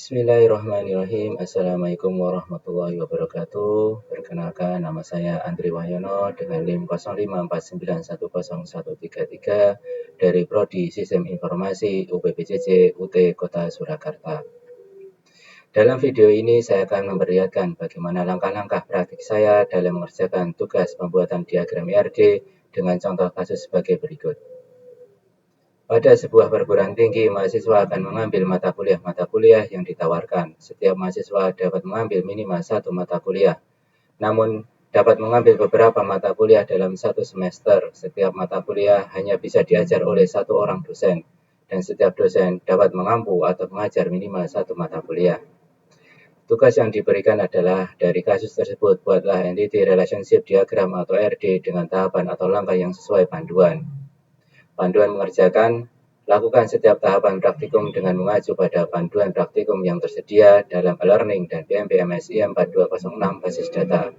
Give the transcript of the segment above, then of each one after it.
Bismillahirrahmanirrahim. Assalamualaikum warahmatullahi wabarakatuh. Perkenalkan, nama saya Andri Wahyono dengan NIM 0549101133 dari Prodi Sistem Informasi UPPJJ UT Kota Surakarta. Dalam video ini saya akan memperlihatkan bagaimana langkah-langkah praktik saya dalam mengerjakan tugas pembuatan diagram IRD dengan contoh kasus sebagai berikut. Pada sebuah perguruan tinggi, mahasiswa akan mengambil mata kuliah yang ditawarkan. Setiap mahasiswa dapat mengambil minimal satu mata kuliah, namun dapat mengambil beberapa mata kuliah dalam satu semester. Setiap mata kuliah hanya bisa diajar oleh satu orang dosen, dan setiap dosen dapat mengampu atau mengajar minimal satu mata kuliah. Tugas yang diberikan adalah, dari kasus tersebut, buatlah entity relationship diagram atau RD dengan tahapan atau langkah yang sesuai panduan. Panduan mengerjakan, lakukan setiap tahapan praktikum dengan mengacu pada panduan praktikum yang tersedia dalam e-learning dan PMP MSIM 4206 basis data.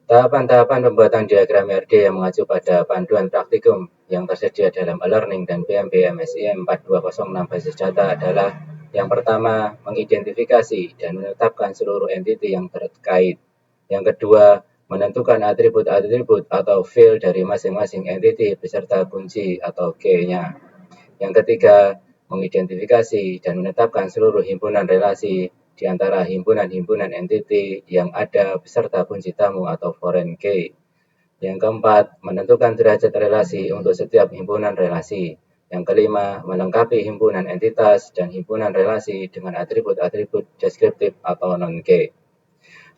Tahapan-tahapan pembuatan diagram RD yang mengacu pada panduan praktikum yang tersedia dalam e-learning dan PMP MSIM 4206 basis data adalah: yang pertama, mengidentifikasi dan menetapkan seluruh entiti yang terkait. Yang kedua, menentukan atribut-atribut atau field dari masing-masing entiti beserta kunci atau key-nya. Yang ketiga, mengidentifikasi dan menetapkan seluruh himpunan relasi di antara himpunan-himpunan entiti yang ada beserta kunci tamu atau foreign key. Yang keempat, menentukan derajat relasi untuk setiap himpunan relasi. Yang kelima, melengkapi himpunan entitas dan himpunan relasi dengan atribut-atribut deskriptif atau non-key.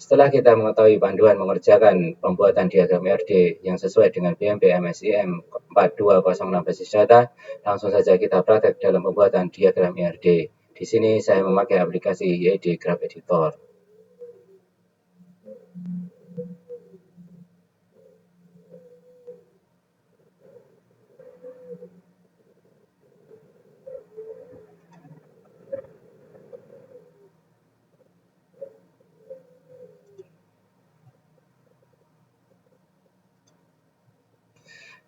Setelah kita mengetahui panduan mengerjakan pembuatan diagram RD yang sesuai dengan PMP MSIM 4206 basis data, langsung saja kita praktek dalam pembuatan diagram RD. Di sini saya memakai aplikasi YD Graph Editor.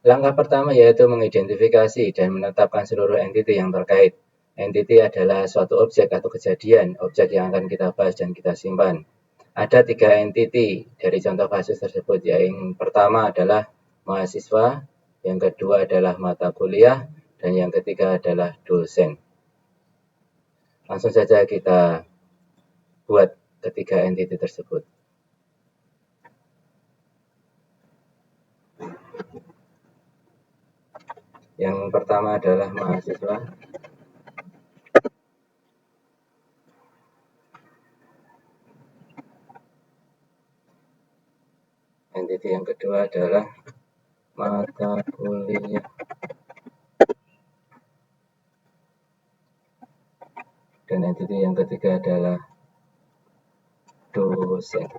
Langkah pertama yaitu mengidentifikasi dan menetapkan seluruh entiti yang terkait. Entiti adalah suatu objek atau kejadian, objek yang akan kita bahas dan kita simpan. Ada 3 entiti dari contoh kasus tersebut. Yang pertama adalah mahasiswa, yang kedua adalah mata kuliah, dan yang ketiga adalah dosen. Langsung saja kita buat ketiga entiti tersebut. Yang pertama adalah mahasiswa. Entiti yang kedua adalah mata kuliah. Dan entiti yang ketiga adalah dosen.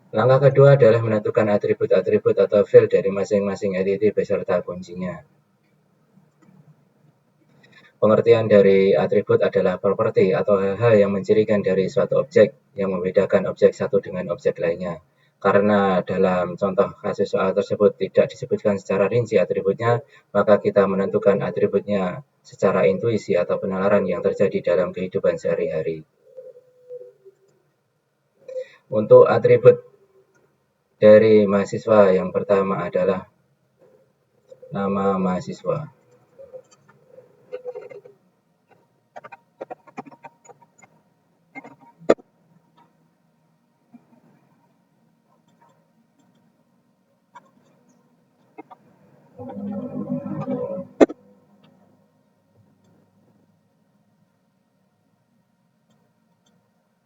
Langkah kedua adalah menentukan atribut-atribut atau field dari masing-masing entiti beserta kuncinya. Pengertian dari atribut adalah properti atau hal-hal yang mencirikan dari suatu objek yang membedakan objek satu dengan objek lainnya. Karena dalam contoh kasus soal tersebut tidak disebutkan secara rinci atributnya, maka kita menentukan atributnya secara intuisi atau penalaran yang terjadi dalam kehidupan sehari-hari. Untuk atribut dari mahasiswa, yang pertama adalah nama mahasiswa.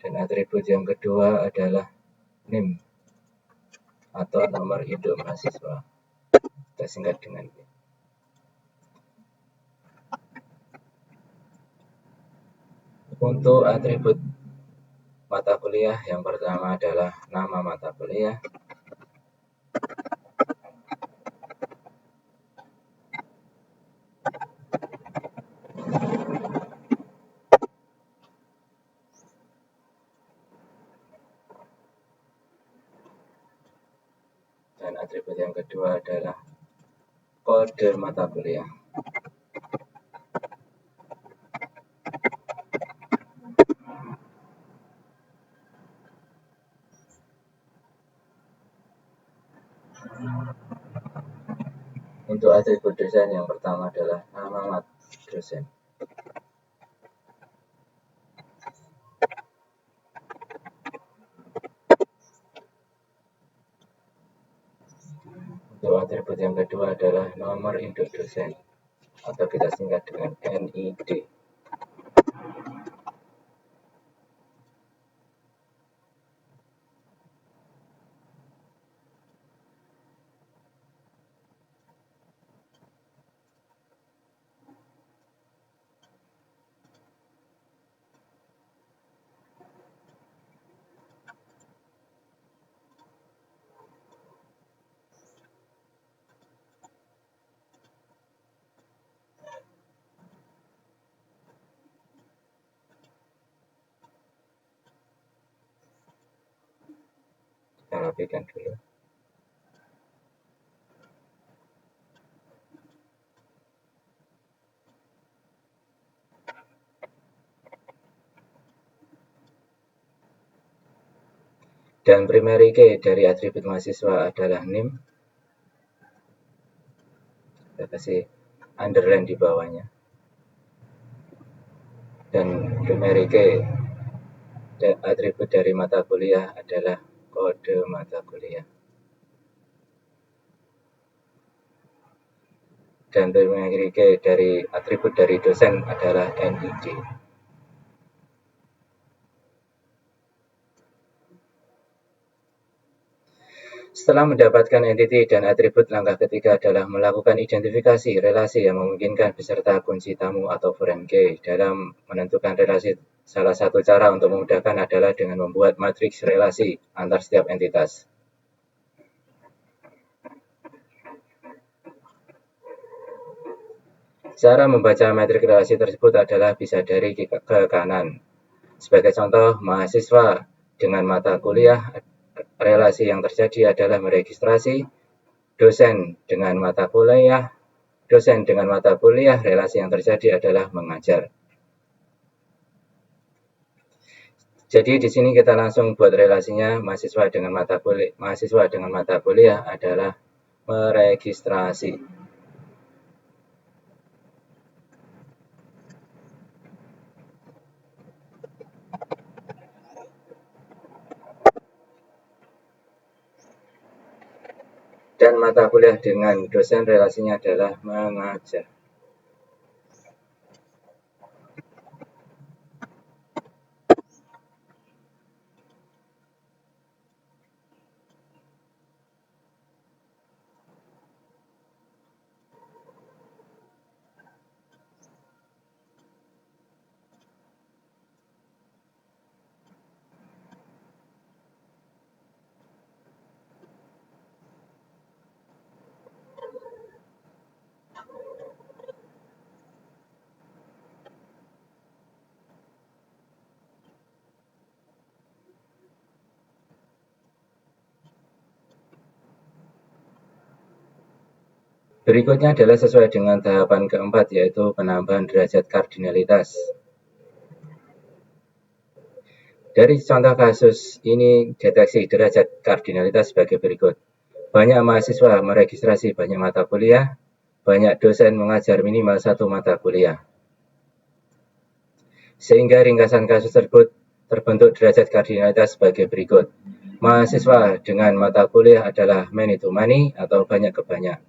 Dan atribut yang kedua adalah NIM atau nomor induk mahasiswa. Kita singkat dengan NIM. Untuk atribut mata kuliah, yang pertama adalah nama mata kuliah. Dan atribut yang kedua adalah kode mata kuliah. Untuk atribut dosen yang pertama adalah nama dosen. Untuk atribut yang kedua adalah nomor induk dosen atau kita singkat dengan NID. Kita rapikan dulu. Dan primary key dari atribut mahasiswa adalah NIM. Kita kasih underline di bawahnya. Dan primary key dan atribut dari mata kuliah adalah kode mata kuliah. Dan primary key dari atribut dari dosen adalah NID. Setelah mendapatkan entity dan atribut, langkah ketiga adalah melakukan identifikasi relasi yang memungkinkan beserta kunci tamu atau foreign key. Dalam menentukan relasi, salah satu cara untuk memudahkan adalah dengan membuat matriks relasi antar setiap entitas. Cara membaca metrik relasi tersebut adalah bisa dari ke kanan. Sebagai contoh, mahasiswa dengan mata kuliah, relasi yang terjadi adalah meregistrasi. Dosen dengan mata kuliah, relasi yang terjadi adalah mengajar. Jadi di sini kita langsung buat relasinya. Mahasiswa dengan mata kuliah adalah meregistrasi. Dan mata kuliah dengan dosen relasinya adalah mengajar. Berikutnya adalah sesuai dengan tahapan keempat, yaitu penambahan derajat kardinalitas. Dari contoh kasus ini, deteksi derajat kardinalitas sebagai berikut. Banyak mahasiswa meregistrasi banyak mata kuliah, banyak dosen mengajar minimal satu mata kuliah. Sehingga ringkasan kasus tersebut terbentuk derajat kardinalitas sebagai berikut. Mahasiswa dengan mata kuliah adalah many to many atau banyak ke banyak.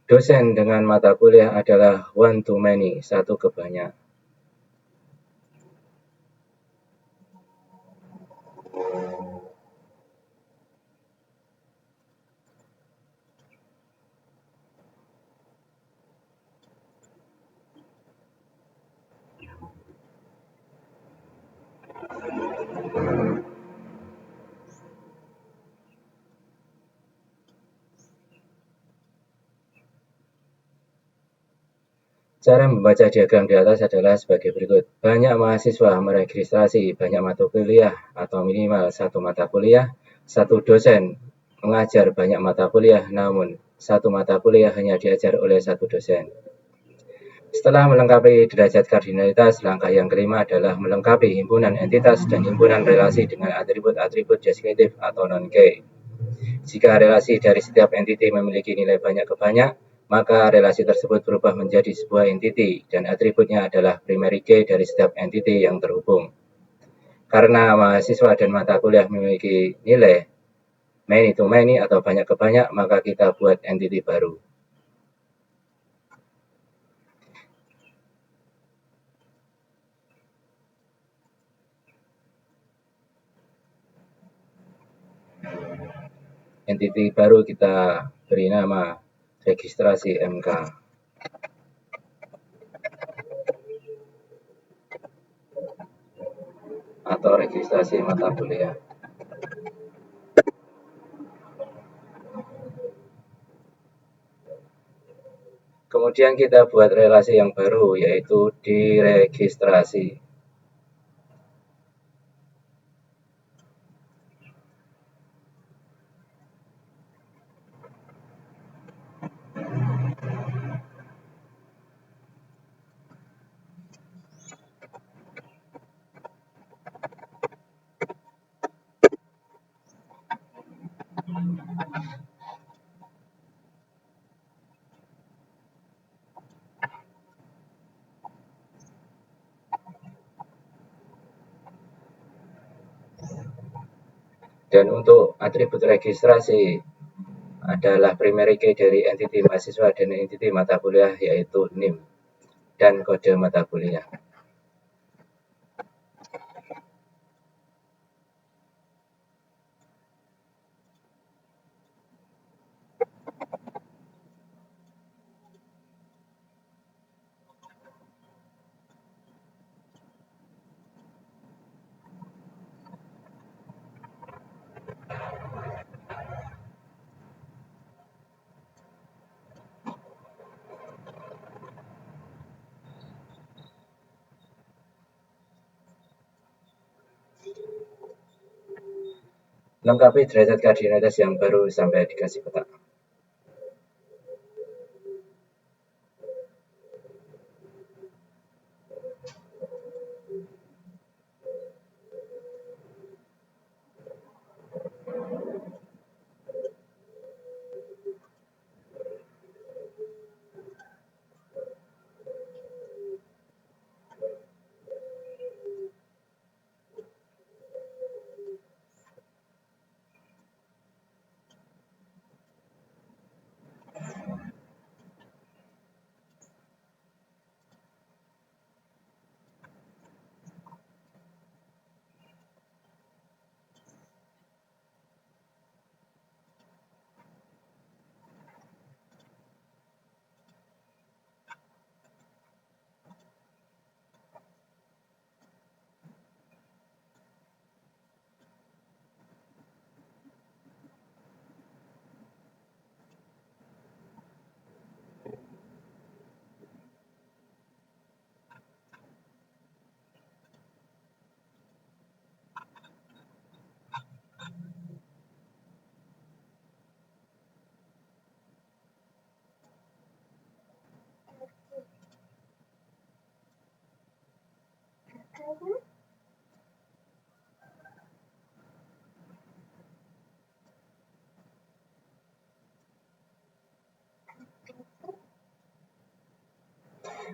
Dosen dengan mata kuliah adalah one to many, satu ke banyak. Cara membaca diagram di atas adalah sebagai berikut. Banyak mahasiswa meregistrasi banyak mata kuliah atau minimal satu mata kuliah. Satu dosen mengajar banyak mata kuliah, namun satu mata kuliah hanya diajar oleh satu dosen. Setelah melengkapi derajat kardinalitas, langkah yang kelima adalah melengkapi himpunan entitas dan himpunan relasi dengan atribut-atribut deskriptif atau non-key. Jika relasi dari setiap entiti memiliki nilai banyak ke banyak, maka relasi tersebut berubah menjadi sebuah entiti dan atributnya adalah primary key dari setiap entiti yang terhubung. Karena mahasiswa dan mata kuliah memiliki nilai many to many atau banyak ke banyak, maka kita buat entiti baru. Entiti baru kita beri nama registrasi MK. Atau registrasi mata kuliah. Kemudian kita buat relasi yang baru, yaitu diregistrasi. Dan untuk atribut registrasi adalah primary key dari entiti mahasiswa dan entiti mata kuliah, yaitu NIM dan kode mata kuliah. Lengkapi derajat kardinalitas yang baru sampai dikasih kotak.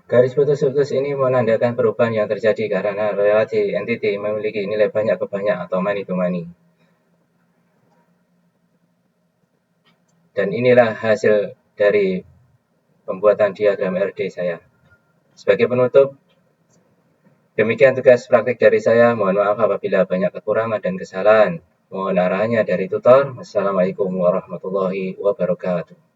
Garis putus-putus ini menandakan perubahan yang terjadi karena relasi entiti memiliki nilai banyak ke banyak atau many to many. Dan inilah hasil dari pembuatan diagram RD saya. Sebagai penutup, demikian tugas praktik dari saya. Mohon maaf apabila banyak kekurangan dan kesalahan. Mohon arahannya dari tutor. Wassalamualaikum warahmatullahi wabarakatuh.